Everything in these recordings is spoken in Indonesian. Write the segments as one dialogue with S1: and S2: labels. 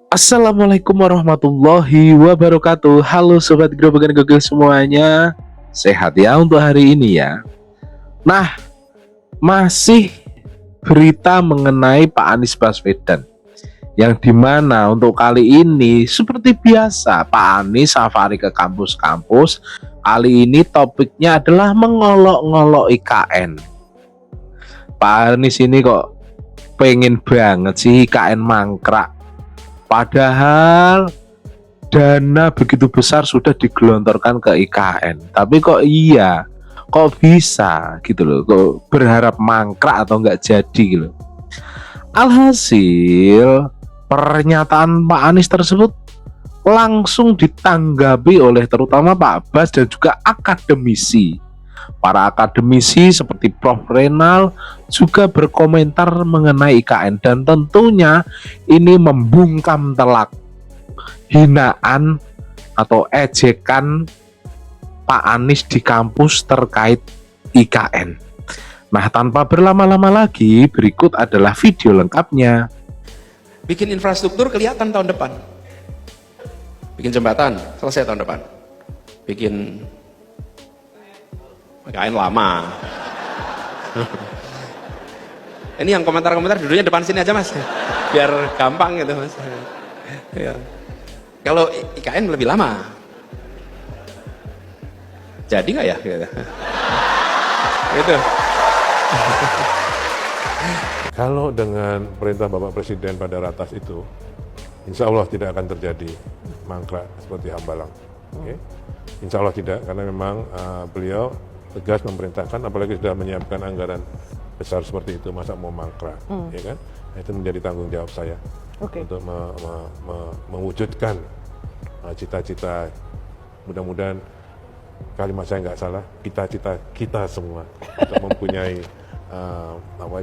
S1: Assalamualaikum warahmatullahi wabarakatuh. Halo Sobat Grobogan Gogel semuanya. Sehat ya untuk hari ini ya. Nah, masih berita mengenai Pak Anies Baswedan, yang dimana untuk kali ini seperti biasa Pak Anies safari ke kampus-kampus. Kali ini topiknya adalah mengolok-ngolok IKN. Pak Anies ini kok pengen banget sih IKN mangkrak, padahal dana begitu besar sudah digelontorkan ke IKN. Tapi kok bisa gitu loh, kok berharap mangkrak atau nggak jadi gitu. Alhasil pernyataan Pak Anies tersebut langsung ditanggapi oleh terutama Pak Bas dan juga akademisi. Para akademisi seperti Prof. Renal juga berkomentar mengenai IKN, dan tentunya ini membungkam telak hinaan atau ejekan Pak Anies di kampus terkait IKN. Nah, tanpa berlama-lama lagi, berikut adalah video lengkapnya.
S2: Bikin infrastruktur kelihatan tahun depan. Bikin jembatan, selesai tahun depan. Bikin IKN lama. Ini yang komentar-komentar duduknya depan sini aja mas, biar gampang gitu mas. Ya. Kalau IKN lebih lama, jadi nggak ya? Gitu.
S3: Kalau dengan perintah Bapak Presiden pada ratas itu, insya Allah tidak akan terjadi mangkrak seperti Hambalang. Okay? Insya Allah tidak, karena memang beliau tegas memerintahkan, apalagi sudah menyiapkan anggaran besar seperti itu, masa mau mangkrak, ya kan? Nah, itu menjadi tanggung jawab saya untuk mewujudkan cita-cita. Mudah-mudahan kalimat saya nggak salah, cita-cita kita semua untuk mempunyai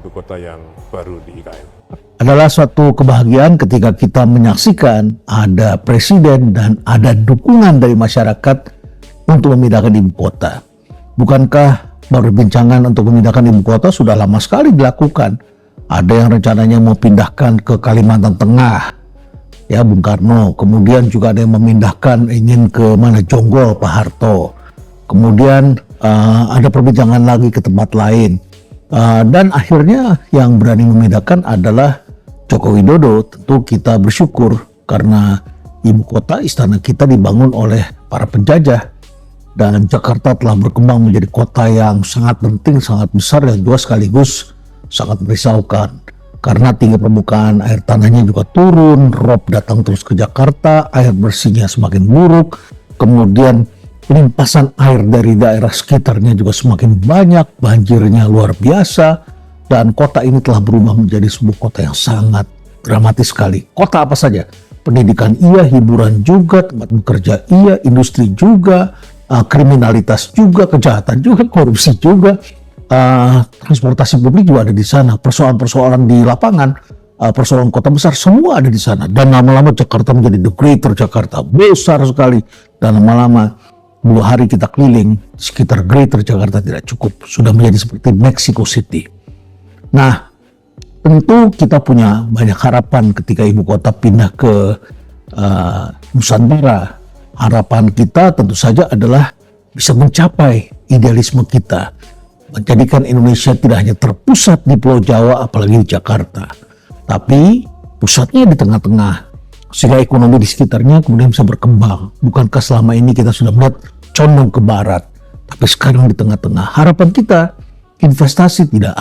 S3: ibu kota yang baru di IKN.
S4: Adalah suatu kebahagiaan ketika kita menyaksikan ada presiden dan ada dukungan dari masyarakat untuk memindahkan ibu kota. Bukankah perbincangan untuk memindahkan ibu kota sudah lama sekali dilakukan? Ada yang rencananya mau pindahkan ke Kalimantan Tengah, ya Bung Karno. Kemudian juga ada yang memindahkan ingin ke mana, Jonggol, Pak Harto. Kemudian ada perbincangan lagi ke tempat lain. Dan akhirnya yang berani memindahkan adalah Joko Widodo. Tentu kita bersyukur karena ibu kota, istana kita dibangun oleh para penjajah. Dan Jakarta telah berkembang menjadi kota yang sangat penting, sangat besar, dan juga sekaligus sangat merisaukan. Karena tinggi permukaan air tanahnya juga turun, rob datang terus ke Jakarta, air bersihnya semakin buruk, kemudian limpasan air dari daerah sekitarnya juga semakin banyak, banjirnya luar biasa, dan kota ini telah berubah menjadi sebuah kota yang sangat dramatis sekali. Kota apa saja? Pendidikan iya, hiburan juga, tempat bekerja iya, industri juga, kriminalitas juga, kejahatan juga, korupsi juga, transportasi publik juga ada di sana, persoalan-persoalan di lapangan, persoalan kota besar semua ada di sana. Dan lama-lama Jakarta menjadi the greater Jakarta, besar sekali. Dan lama-lama 2 hari kita keliling sekitar greater Jakarta tidak cukup, sudah menjadi seperti Mexico City. Nah, tentu kita punya banyak harapan ketika ibu kota pindah ke Nusantara. Harapan kita tentu saja adalah bisa mencapai idealisme kita, menjadikan Indonesia tidak hanya terpusat di Pulau Jawa apalagi di Jakarta, tapi pusatnya di tengah-tengah, sehingga ekonomi di sekitarnya kemudian bisa berkembang. Bukankah selama ini kita sudah melihat condong ke barat, tapi sekarang di tengah-tengah. Harapan kita investasi tidak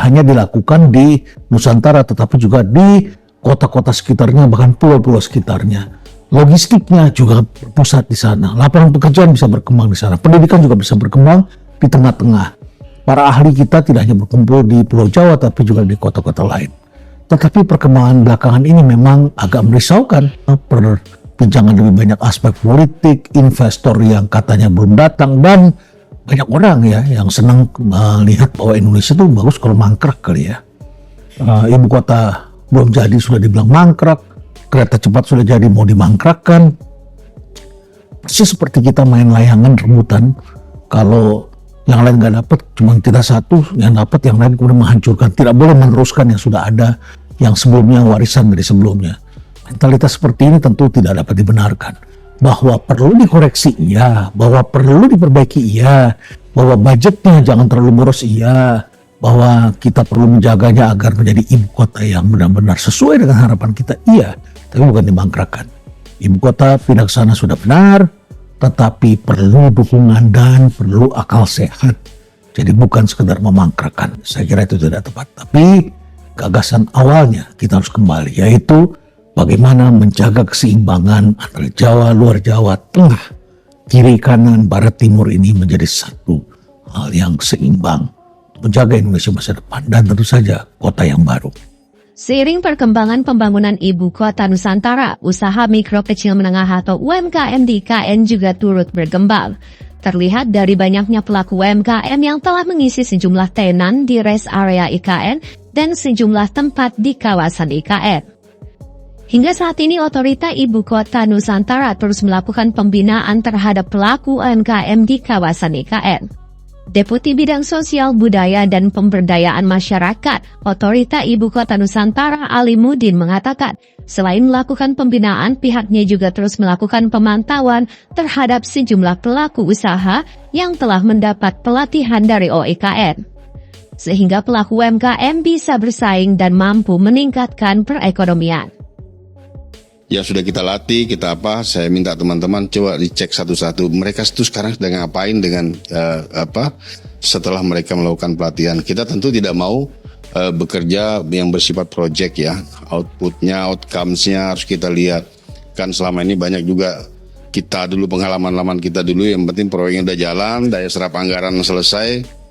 S4: hanya dilakukan di Nusantara, tetapi juga di kota-kota sekitarnya, bahkan pulau-pulau sekitarnya. Logistiknya juga berpusat di sana, lapangan pekerjaan bisa berkembang di sana, pendidikan juga bisa berkembang di tengah-tengah. Para ahli kita tidak hanya berkumpul di Pulau Jawa, tapi juga di kota-kota lain. Tetapi perkembangan belakangan ini memang agak merisaukan. Perbincangan lebih banyak aspek politik, investor yang katanya belum datang, dan banyak orang ya yang senang melihat bahwa Indonesia itu bagus kalau mangkrak kali ya. Ibu kota belum jadi sudah dibilang mangkrak, kereta cepat sudah jadi mau dimangkrakkan. Persis seperti kita main layangan rebutan, kalau yang lain nggak dapat, cuma kita satu yang dapat, yang lain kemudian menghancurkan. Tidak boleh meneruskan yang sudah ada, yang sebelumnya, warisan dari sebelumnya. Mentalitas seperti ini tentu tidak dapat dibenarkan. Bahwa perlu dikoreksi, iya. Bahwa perlu diperbaiki, iya. Bahwa budgetnya jangan terlalu boros, iya. Bahwa kita perlu menjaganya agar menjadi ibu kota yang benar-benar sesuai dengan harapan kita, iya. Tapi bukan dimangkrakan. Ibu kota pindah ke sana sudah benar, tetapi perlu dukungan dan perlu akal sehat. Jadi bukan sekedar memangkrakan. Saya kira itu tidak tepat. Tapi gagasan awalnya kita harus kembali, yaitu bagaimana menjaga keseimbangan antara Jawa, luar Jawa, tengah, kiri, kanan, barat, timur ini menjadi satu hal yang seimbang untuk menjaga Indonesia masa depan dan tentu saja kota yang baru.
S5: Seiring perkembangan pembangunan ibu kota Nusantara, usaha mikro kecil menengah atau UMKM di IKN juga turut berkembang. Terlihat dari banyaknya pelaku UMKM yang telah mengisi sejumlah tenan di rest area IKN dan sejumlah tempat di kawasan IKN. Hingga saat ini Otorita Ibu Kota Nusantara terus melakukan pembinaan terhadap pelaku UMKM di kawasan IKN. Deputi Bidang Sosial Budaya dan Pemberdayaan Masyarakat Otorita Ibu Kota Nusantara Ali Mudin mengatakan, selain melakukan pembinaan, pihaknya juga terus melakukan pemantauan terhadap sejumlah pelaku usaha yang telah mendapat pelatihan dari OIKN. Sehingga pelaku UMKM bisa bersaing dan mampu meningkatkan perekonomian.
S6: Yang sudah kita latih, saya minta teman-teman coba dicek satu-satu. Mereka itu sekarang sedang ngapain dengan setelah mereka melakukan pelatihan. Kita tentu tidak mau bekerja yang bersifat project ya. Outputnya, outcomes-nya harus kita lihat. Kan selama ini banyak juga kita dulu pengalaman kita dulu, yang penting proyeknya udah jalan, daya serap anggaran selesai,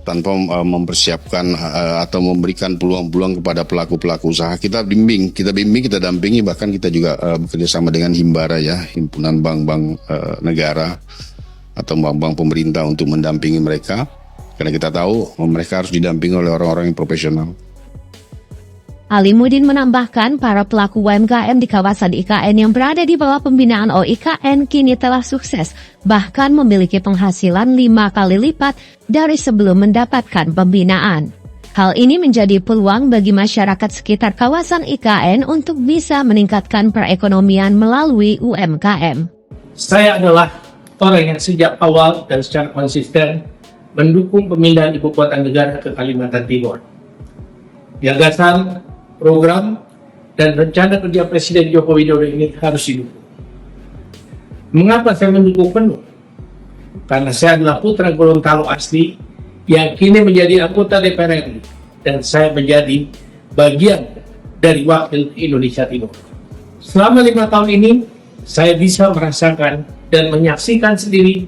S6: tanpa mempersiapkan atau memberikan peluang-peluang kepada pelaku-pelaku usaha. Kita bimbing, kita dampingi, bahkan kita juga bekerja sama dengan Himbara ya, himpunan bank-bank negara atau bank-bank pemerintah untuk mendampingi mereka, karena kita tahu mereka harus didampingi oleh orang-orang yang profesional.
S5: Ali Mudin menambahkan para pelaku UMKM di kawasan IKN yang berada di bawah pembinaan OIKN kini telah sukses, bahkan memiliki penghasilan 5 kali lipat dari sebelum mendapatkan pembinaan. Hal ini menjadi peluang bagi masyarakat sekitar kawasan IKN untuk bisa meningkatkan perekonomian melalui UMKM.
S7: Saya adalah orang yang sejak awal dan secara konsisten mendukung pemindahan ibu kota negara ke Kalimantan Timur. Gagasan, program, dan rencana kerja Presiden Joko Widodo ini harus didukung. Mengapa saya mendukung penuh? Karena saya adalah putra Gorontalo asli yang kini menjadi anggota DPR RI dan saya menjadi bagian dari wakil Indonesia Timur. Selama 5 tahun ini, saya bisa merasakan dan menyaksikan sendiri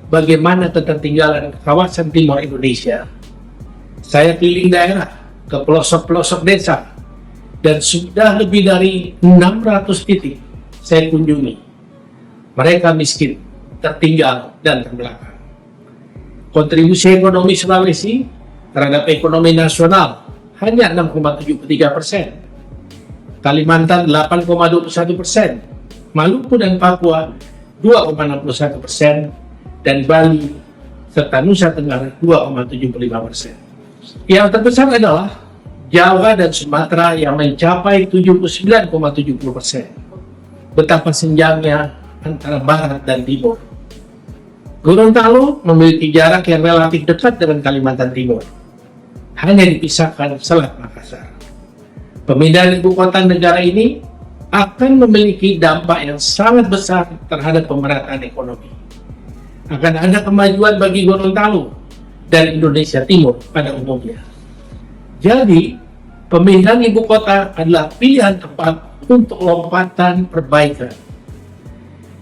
S7: bagaimana ketertinggalan kawasan timur Indonesia. Saya keliling daerah ke pelosok-pelosok desa, dan sudah lebih dari 600 titik saya kunjungi. Mereka miskin, tertinggal, dan terbelakang. Kontribusi ekonomi Sulawesi terhadap ekonomi nasional hanya 6,73%. Kalimantan 8,21%. Maluku dan Papua 2,61%. Dan Bali serta Nusa Tenggara 2,75%. Yang terbesar adalah Jawa dan Sumatera yang mencapai 79,70%. Betapa senjangnya antara Barat dan Timur. Gorontalo memiliki jarak yang relatif dekat dengan Kalimantan Timur. Hanya dipisahkan Selat Makassar. Pemindahan ibu kota negara ini akan memiliki dampak yang sangat besar terhadap pemerataan ekonomi. Akan ada kemajuan bagi Gorontalo dan Indonesia Timur pada umumnya. Jadi, pemindahan ibu kota adalah pilihan tepat untuk lompatan perbaikan.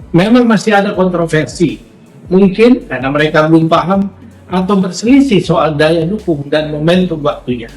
S7: Memang masih ada kontroversi, mungkin karena mereka belum paham atau berselisih soal daya dukung dan momentum waktunya.